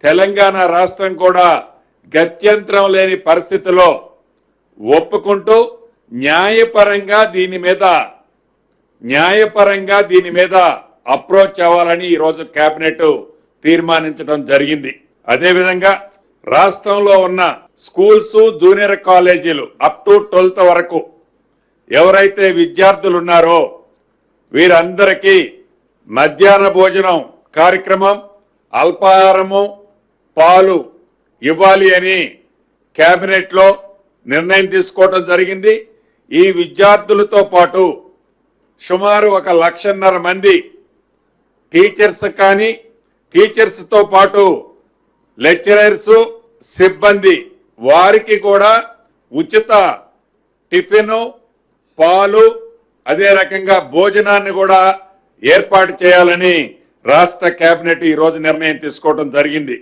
తెలంగాణ రాష్ట్రం కూడా గత్యంతరం లేని పరిస్థితిలో ఒప్పుకుంటూ న్యాయపరంగా దీని మీద అప్రోచ్ అవ్వాలని ఈరోజు కేబినెట్ తీర్మానించడం జరిగింది. అదేవిధంగా రాష్ట్రంలో ఉన్న స్కూల్స్, జూనియర్ కాలేజీలు అప్ టు 12th వరకు ఎవరైతే విద్యార్థులు ఉన్నారో వీరందరికీ మధ్యాహ్న భోజనం కార్యక్రమం, అల్పాహారము, పాలు ఇవ్వాలి అని కేబినెట్ లో నిర్ణయం తీసుకోవడం జరిగింది. ఈ విద్యార్థులతో పాటు సుమారు 1,50,000 మంది టీచర్స్ తో పాటు లెక్చరర్స్, సిబ్బంది వారికి కూడా ఉచిత టిఫిన్, పాలు, అదే రకంగా భోజనాన్ని కూడా ఏర్పాటు చేయాలని రాష్ట్ర కేబినెట్ ఈ రోజు నిర్ణయం తీసుకోవడం జరిగింది.